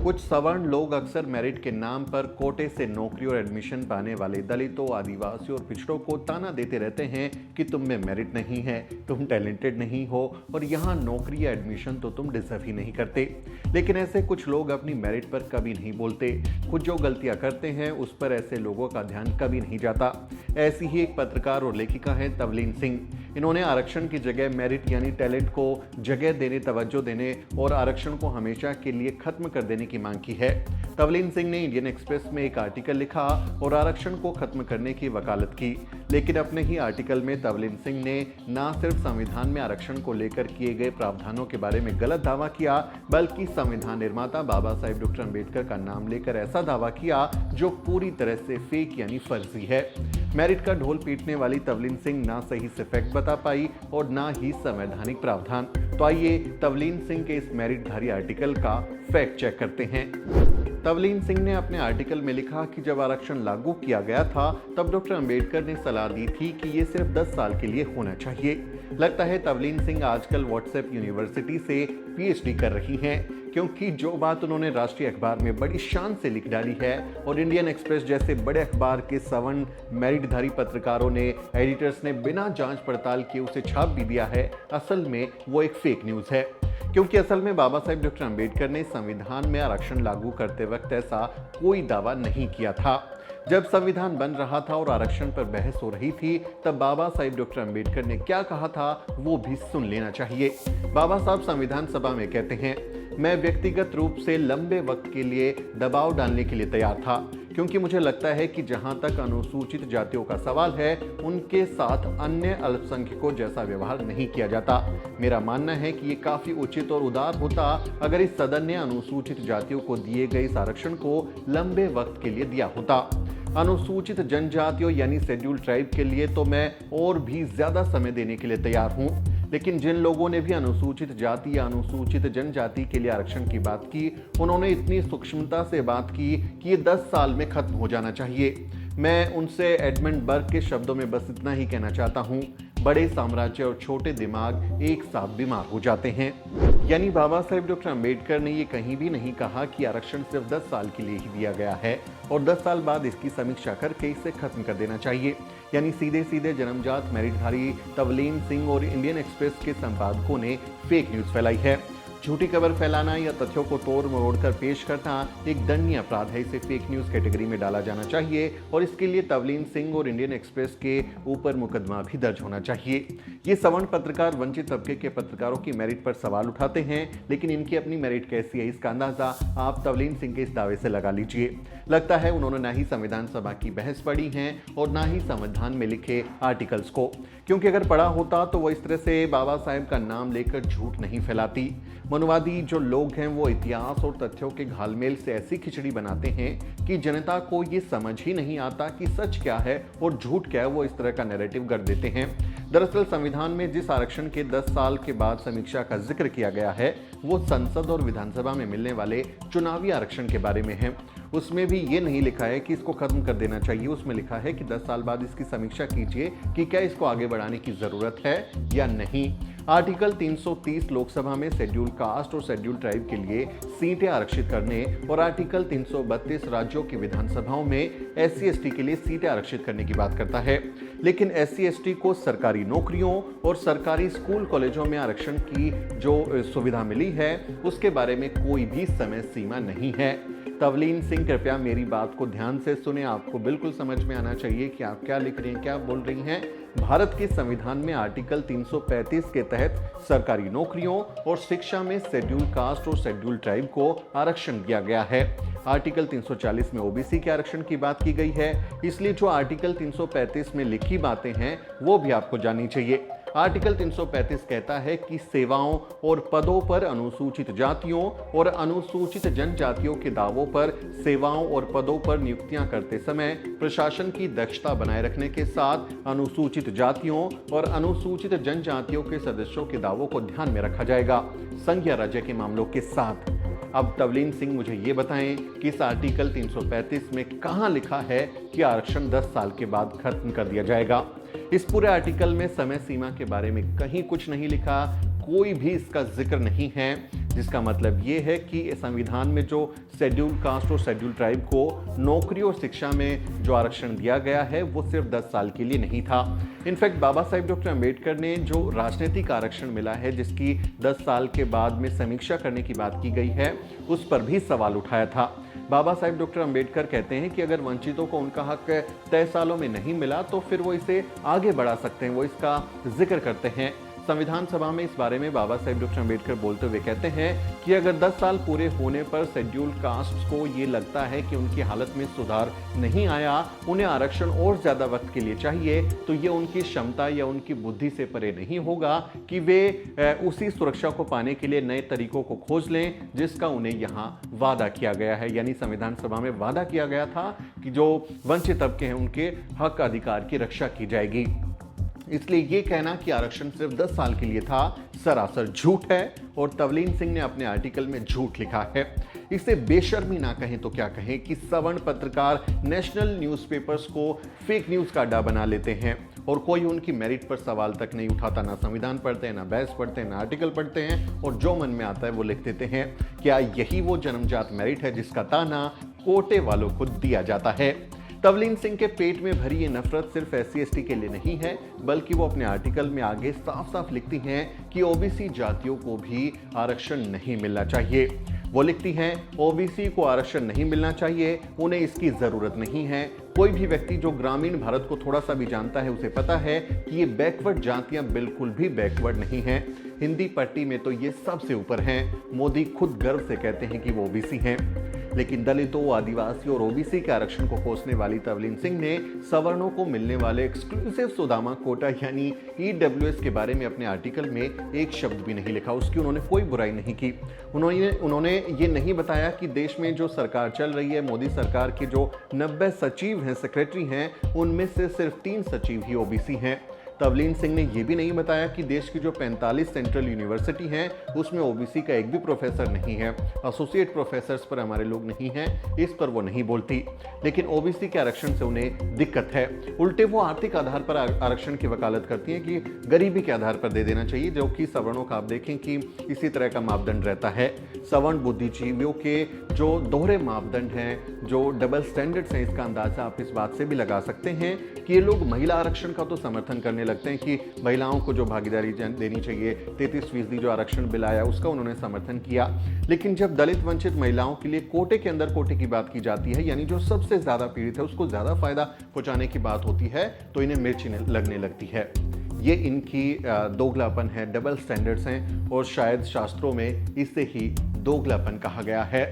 कुछ सवर्ण लोग अक्सर मेरिट के नाम पर कोटे से नौकरी और एडमिशन पाने वाले दलितों, आदिवासियों और पिछड़ों को ताना देते रहते हैं कि तुम में मेरिट नहीं है, तुम टैलेंटेड नहीं हो और यहाँ नौकरी या एडमिशन तो तुम डिजर्व ही नहीं करते। लेकिन ऐसे कुछ लोग अपनी मेरिट पर कभी नहीं बोलते। खुद जो गलतियां करते हैं उस पर ऐसे लोगों का ध्यान कभी नहीं जाता। ऐसी ही एक पत्रकार और लेखिका है तवलीन सिंह। इन्होंने आरक्षण की जगह मेरिट यानी टैलेंट को जगह देने, तवज्जो देने और आरक्षण को हमेशा के लिए खत्म कर देने की मांग की है। तवलीन सिंह ने इंडियन एक्सप्रेस में एक आर्टिकल लिखा और आरक्षण को खत्म करने की वकालत की। लेकिन अपने ही आर्टिकल में तवलीन सिंह ने न सिर्फ संविधान में आरक्षण को लेकर किए गए प्रावधानों के बारे में गलत दावा किया, बल्कि संविधान निर्माता बाबा साहेब डॉक्टर अम्बेडकर का नाम लेकर ऐसा दावा किया जो पूरी तरह से फेक यानी फर्जी है। मेरिट का ढोल पीटने वाली तवलीन सिंह ना सही से फैक्ट बता पाई और ना ही संवैधानिक प्रावधान। तो आइए तवलीन सिंह के इस मेरिटधारी आर्टिकल का फैक्ट चेक करते हैं। तवलीन सिंह ने अपने आर्टिकल में लिखा कि जब आरक्षण लागू किया गया था तब डॉक्टर अंबेडकर ने सलाह दी थी कि ये सिर्फ 10 साल के लिए होना चाहिए। लगता है तवलीन सिंह आजकल व्हाट्सएप यूनिवर्सिटी से पीएचडी कर रही हैं, क्योंकि जो बात उन्होंने राष्ट्रीय अखबार में बड़ी शान से लिख डाली है और इंडियन एक्सप्रेस जैसे बड़े अखबार के सवर्ण मेरिटधारी पत्रकारों ने, एडिटर्स ने बिना जांच पड़ताल किए उसे छाप भी दिया है, असल में वो एक फेक न्यूज़ है। क्योंकि असल में बाबा साहेब डॉक्टर अम्बेडकर ने संविधान में आरक्षण लागू करते वक्त ऐसा कोई दावा नहीं किया था। जब संविधान बन रहा था और आरक्षण पर बहस हो रही थी तब बाबा साहेब डॉक्टर अम्बेडकर ने क्या कहा था वो भी सुन लेना चाहिए। बाबा साहब संविधान सभा में कहते हैं, मैं व्यक्तिगत रूप से लंबे वक्त के लिए दबाव डालने के लिए तैयार था, क्योंकि मुझे लगता है कि जहां तक अनुसूचित जातियों का सवाल है उनके साथ अन्य अल्पसंख्यकों जैसा व्यवहार नहीं किया जाता। मेरा मानना है कि ये काफी उचित और उदार होता अगर इस सदन ने अनुसूचित जातियों को दिए गए इस आरक्षण को लंबे वक्त के लिए दिया होता। अनुसूचित जनजातियों यानी शेड्यूल ट्राइब के लिए तो मैं और भी ज्यादा समय देने के लिए तैयार हूं, लेकिन जिन लोगों ने भी अनुसूचित जाति या अनुसूचित जनजाति के लिए आरक्षण की बात की उन्होंने इतनी सूक्ष्मता से बात की कि ये 10 साल में खत्म हो जाना चाहिए। मैं उनसे एडमंड बर्ग के शब्दों में बस इतना ही कहना चाहता हूं, बड़े साम्राज्य और छोटे दिमाग एक साथ बीमार हो जाते हैं। यानी बाबा साहेब डॉक्टर अम्बेडकर ने ये कहीं भी नहीं कहा कि आरक्षण सिर्फ 10 साल के लिए ही दिया गया है और 10 साल बाद इसकी समीक्षा करके इसे खत्म कर देना चाहिए। यानी सीधे सीधे जन्मजात मेरिटधारी तवलीन सिंह और इंडियन एक्सप्रेस के संपादकों ने फेक न्यूज़ फैलाई है। झूठी खबर फैलाना या तथ्यों को तोड़ मरोड़ कर पेश करना एक दंडनीय अपराध है। इसे फेक न्यूज़ कैटेगरी में डाला जाना चाहिए और इसके लिए तवलीन सिंह और इंडियन एक्सप्रेस के ऊपर मुकदमा भी दर्ज होना चाहिए। ये सवर्ण पत्रकार वंचित तबके के पत्रकारों की मेरिट पर सवाल उठाते हैं, लेकिन इनकी अपनी मेरिट कैसी है इसका अंदाजा आप तवलीन सिंह के इस दावे से लगा लीजिए। लगता है उन्होंने ना ही संविधान सभा की बहस पढ़ी है और ना ही संविधान में लिखे आर्टिकल्स को, क्योंकि अगर पढ़ा होता तो वो इस तरह से बाबा साहेब का नाम लेकर झूठ नहीं फैलाती। मनुवादी जो लोग हैं वो इतिहास और तथ्यों के घालमेल से ऐसी खिचड़ी बनाते हैं कि जनता को ये समझ ही नहीं आता कि सच क्या है और झूठ क्या है, वो इस तरह का नैरेटिव गढ़ देते हैं। दरअसल संविधान में जिस आरक्षण के 10 साल के बाद समीक्षा का जिक्र किया गया है वो संसद और विधानसभा में मिलने वाले चुनावी आरक्षण के बारे में है। उसमें भी ये नहीं लिखा है कि इसको खत्म कर देना चाहिए, उसमें लिखा है कि 10 साल बाद इसकी समीक्षा कीजिए कि क्या इसको आगे बढ़ाने की जरूरत है या नहीं। आर्टिकल 330 लोकसभा में शेड्यूल कास्ट और शेड्यूल ट्राइब के लिए सीटें आरक्षित करने और आर्टिकल 332 राज्यों की विधानसभाओं में SC/ST के लिए सीटें आरक्षित करने की बात करता है। लेकिन SC/ST को सरकारी नौकरियों और सरकारी स्कूल कॉलेजों में आरक्षण की जो सुविधा मिली है उसके बारे में कोई भी समय सीमा नहीं है। तवलीन सिंह कृपया मेरी बात को ध्यान से सुने, आपको बिल्कुल समझ में आना चाहिए कि आप क्या लिख रही हैं, क्या बोल रही हैं। भारत के संविधान में आर्टिकल 335 के तहत सरकारी नौकरियों और शिक्षा में शेड्यूल कास्ट और शेड्यूल ट्राइब को आरक्षण दिया गया है। आर्टिकल 340 में ओबीसी के आरक्षण की बात की गई है, इसलिए जो आर्टिकल 335 में लिखी बातें हैं वो भी आपको जाननी चाहिए। आर्टिकल 335 कहता है कि सेवाओं और पदों पर अनुसूचित जातियों और अनुसूचित जनजातियों के दावों पर सेवाओं और पदों पर नियुक्तियां करते समय प्रशासन की दक्षता बनाए रखने के साथ अनुसूचित जातियों और अनुसूचित जनजातियों के सदस्यों के दावों को ध्यान में रखा जाएगा, संघ या राज्य के मामलों के साथ। अब तवलीन सिंह मुझे ये बताएं कि इस आर्टिकल 335 में कहां लिखा है कि आरक्षण 10 साल के बाद खत्म कर दिया जाएगा। इस पूरे आर्टिकल में समय सीमा के बारे में कहीं कुछ नहीं लिखा, कोई भी इसका जिक्र नहीं है। जिसका मतलब ये है कि संविधान में जो शेड्यूल कास्ट और शेड्यूल ट्राइब को नौकरी और शिक्षा में जो आरक्षण दिया गया है वो सिर्फ 10 साल के लिए नहीं था। इनफैक्ट बाबा साहेब डॉक्टर अम्बेडकर ने जो राजनीतिक आरक्षण मिला है, जिसकी 10 साल के बाद में समीक्षा करने की बात की गई है, उस पर भी सवाल उठाया था। बाबा साहेब डॉक्टर अम्बेडकर कहते हैं कि अगर वंचितों को उनका हक तय सालों में नहीं मिला तो फिर वो इसे आगे बढ़ा सकते हैं। वो इसका जिक्र करते हैं। संविधान सभा में इस बारे में बाबा साहेब डॉक्टर अम्बेडकर बोलते हुए कहते हैं कि अगर 10 साल पूरे होने पर शेड्यूल कास्ट को ये लगता है कि उनकी हालत में सुधार नहीं आया, उन्हें आरक्षण और ज्यादा वक्त के लिए चाहिए, तो ये उनकी क्षमता या उनकी बुद्धि से परे नहीं होगा कि वे उसी सुरक्षा को पाने के लिए नए तरीकों को खोज लें जिसका उन्हें यहाँ वादा किया गया है। यानी संविधान सभा में वादा किया गया था कि जो वंचित तबके हैं उनके हक अधिकार की रक्षा की जाएगी। इसलिए ये कहना कि आरक्षण सिर्फ 10 साल के लिए था सरासर झूठ है और तवलीन सिंह ने अपने आर्टिकल में झूठ लिखा है। इसे बेशर्मी ना कहें तो क्या कहें कि सवर्ण पत्रकार नेशनल न्यूज़पेपर्स को फेक न्यूज़ का अड्डा बना लेते हैं और कोई उनकी मेरिट पर सवाल तक नहीं उठाता। ना संविधान पढ़ते हैं, ना बहस पढ़ते हैं, ना आर्टिकल पढ़ते हैं और जो मन में आता है वो लिख देते हैं। क्या यही वो जन्मजात मेरिट है जिसका ताना कोटे वालों को दिया जाता है? तवलीन सिंह के पेट में भरी ये नफरत सिर्फ SC/ST के लिए नहीं है, बल्कि वो अपने आर्टिकल में आगे साफ साफ लिखती हैं कि OBC जातियों को भी आरक्षण नहीं मिलना चाहिए। वो लिखती हैं OBC को आरक्षण नहीं मिलना चाहिए, उन्हें इसकी जरूरत नहीं है। कोई भी व्यक्ति जो ग्रामीण भारत को थोड़ा सा भी जानता है उसे पता है कि ये बैकवर्ड जातियां बिल्कुल भी बैकवर्ड नहीं हैं। हिंदी पट्टी में तो ये सबसे ऊपर हैं। मोदी खुद गर्व से कहते हैं कि वो OBC हैं। लेकिन दलितों, आदिवासियों और OBC के आरक्षण को कोसने वाली तवलीन सिंह ने सवर्णों को मिलने वाले एक्सक्लूसिव सुदामा कोटा यानी EWS के बारे में अपने आर्टिकल में एक शब्द भी नहीं लिखा। उसकी उन्होंने कोई बुराई नहीं की। उन्होंने ये नहीं बताया कि देश में जो सरकार चल रही है, मोदी सरकार के जो 90 सचिव हैं, सेक्रेटरी हैं, उनमें से सिर्फ 3 सचिव ही OBC हैं। तवलीन सिंह ने यह भी नहीं बताया कि देश की जो 45 सेंट्रल यूनिवर्सिटी हैं उसमें OBC का एक भी प्रोफेसर नहीं है। एसोसिएट प्रोफेसर्स पर हमारे लोग नहीं हैं, इस पर वो नहीं बोलती। लेकिन OBC के आरक्षण से उन्हें दिक्कत है। उल्टे वो आर्थिक आधार पर आरक्षण की वकालत करती हैं कि गरीबी के आधार पर दे देना चाहिए, जो कि सवर्णों का आप देखें कि इसी तरह का मापदंड रहता है। सवर्ण बुद्धिजीवियों के जो दोहरे मापदंड हैं, जो डबल स्टैंडर्ड्स हैं, इसका अंदाजा आप इस बात से भी लगा सकते हैं कि ये लोग महिला आरक्षण का तो समर्थन करने लगते हैं कि महिलाओं को जो भागीदारी देनी चाहिए, 33% जो आरक्षण बिल आया उसका उन्होंने समर्थन किया। लेकिन जब दलित वंचित महिलाओं के लिए कोटे के अंदर कोटे की बात की जाती है, यानी जो सबसे ज्यादा पीड़ित है उसको ज्यादा फायदा पहुंचाने की बात होती है, तो इन्हें मिर्ची लगने लगती है। ये इनकी दोगलापन है, डबल स्टैंडर्ड्स हैं और शायद शास्त्रों में इसे ही दोगलापन कहा गया है।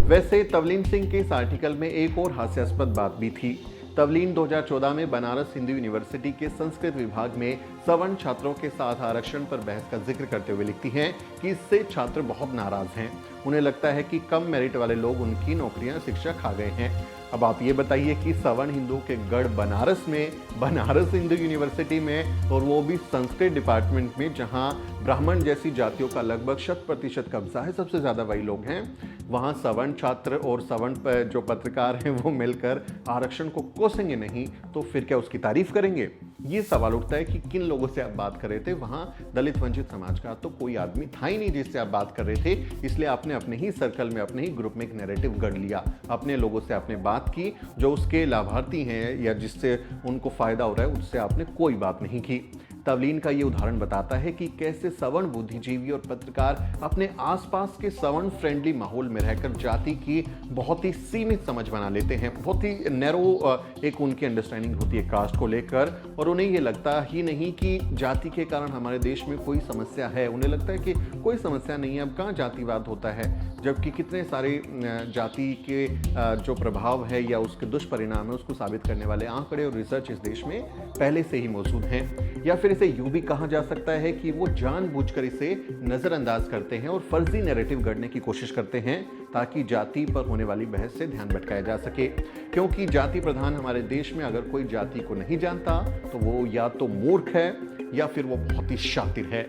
वैसे तवलीन सिंह के इस आर्टिकल में एक और हास्यास्पद बात भी थी। तवलीन 2014 में बनारस हिंदू यूनिवर्सिटी के संस्कृत विभाग में सवर्ण छात्रों के साथ आरक्षण पर बहस का जिक्र करते हुए लिखती हैं कि इससे छात्र बहुत नाराज हैं। उन्हें लगता है कि कम मेरिट वाले लोग उनकी नौकरियां, शिक्षा खा गए हैं। अब आप ये बताइए कि सवर्ण हिंदू के गढ़ बनारस में, बनारस हिंदू यूनिवर्सिटी में, और वो भी संस्कृत डिपार्टमेंट में, जहां ब्राह्मण जैसी जातियों का लगभग 100% कब्जा है, सबसे ज़्यादा वही लोग हैं, वहाँ सवर्ण छात्र और सवर्ण जो पत्रकार हैं वो मिलकर आरक्षण को कोसेंगे नहीं तो फिर क्या उसकी तारीफ करेंगे? ये सवाल उठता है कि किन लोगों से आप बात कर रहे थे। वहाँ दलित वंचित समाज का तो कोई आदमी था ही नहीं जिससे आप बात कर रहे थे, इसलिए आपने अपने ही सर्कल में, अपने ही ग्रुप में एक नैरेटिव गढ़ लिया। अपने लोगों से आपने बात की, जो उसके लाभार्थी हैं या जिससे उनको फायदा हो रहा है उससे आपने कोई बात नहीं की। तवलीन का ये उदाहरण बताता है कि कैसे सवर्ण बुद्धिजीवी और पत्रकार अपने आसपास के सवर्ण फ्रेंडली माहौल में रहकर जाति की बहुत ही सीमित समझ बना लेते हैं। बहुत ही नैरो एक उनकी अंडरस्टैंडिंग होती है कास्ट को लेकर, और उन्हें ये लगता ही नहीं कि जाति के कारण हमारे देश में कोई समस्या है। उन्हें लगता है कि कोई समस्या नहीं है, अब कहाँ जातिवाद होता है, जबकि कितने सारे जाति के जो प्रभाव है या उसके दुष्परिणाम है उसको साबित करने वाले आंकड़े और रिसर्च इस देश में पहले से ही मौजूद हैं। या फिर इसे यूं भी कहा जा सकता है कि वो जानबूझकर इसे नजरअंदाज करते हैं और फर्जी नैरेटिव गढ़ने की कोशिश करते हैं ताकि जाति पर होने वाली बहस से ध्यान भटकाया जा सके। क्योंकि जाति प्रधान हमारे देश में अगर कोई जाति को नहीं जानता तो वो या तो मूर्ख है या फिर वो बहुत ही शातिर है।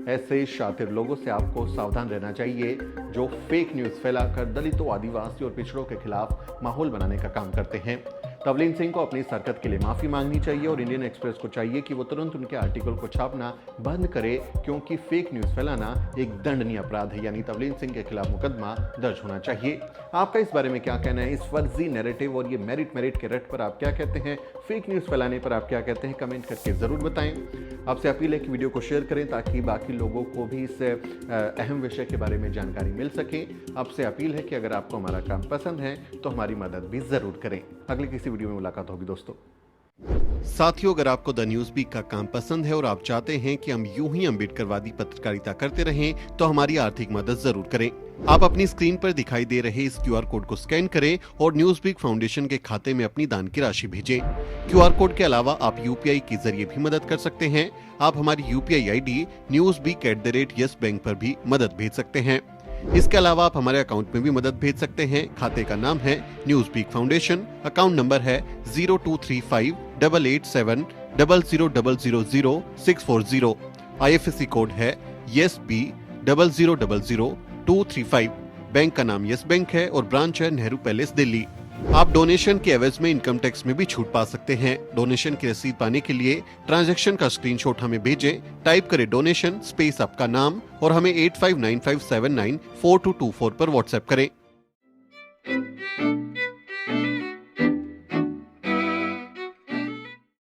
ऐसे शातिर लोगों से आपको सावधान रहना चाहिए जो फेक न्यूज़ फैलाकर दलितों, आदिवासी और पिछड़ों के खिलाफ माहौल बनाने का काम करते हैं। तवलीन सिंह को अपनी इस हरकत के लिए माफी मांगनी चाहिए और इंडियन एक्सप्रेस को चाहिए कि वो तुरंत उनके आर्टिकल को छापना बंद करे, क्योंकि फेक न्यूज फैलाना एक दंडनीय अपराध है। यानी तवलीन सिंह के खिलाफ मुकदमा दर्ज होना चाहिए। आपका इस बारे में क्या कहना है? इस फर्जी नैरेटिव और ये मेरिट के रट पर आप क्या कहते हैं? फेक न्यूज फैलाने पर आप क्या कहते हैं? कमेंट करके जरूर बताएं। आपसे अपील है कि वीडियो को शेयर करें ताकि बाकी लोगों को भी इस अहम विषय के बारे में जानकारी मिल सके। आपसे अपील है कि अगर आपको हमारा काम पसंद है तो हमारी मदद भी जरूर करें। अगले किसी वीडियो में मुलाकात होगी दोस्तों। साथियों, अगर आपको द न्यूज वीक का काम पसंद है और आप चाहते हैं कि हम यूं ही अम्बेडकरवादी पत्रकारिता करते रहें तो हमारी आर्थिक मदद जरूर करें। आप अपनी स्क्रीन पर दिखाई दे रहे इस क्यूआर कोड को स्कैन करें और न्यूज वीक फाउंडेशन के खाते में अपनी दान की राशि भेजें। क्यूआर कोड के अलावा आप यूपीआई के जरिए भी मदद कर सकते हैं। आप हमारी यूपीआई आईडी newsweek@yes बैंक पर भी मदद भेज सकते हैं। इसके अलावा आप हमारे अकाउंट में भी मदद भेज सकते हैं। खाते का नाम है news week foundation, account number है 02358800000640। IFSC कोड है YesB000235। बैंक का नाम यस बैंक है और ब्रांच है नेहरू पैलेस, दिल्ली। आप डोनेशन के एवज में इनकम टैक्स में भी छूट पा सकते हैं। डोनेशन की रसीद पाने के लिए ट्रांजैक्शन का स्क्रीनशॉट हमें भेजें। टाइप करें डोनेशन स्पेस आपका नाम और हमें 8595794224 पर व्हाट्सएप करें।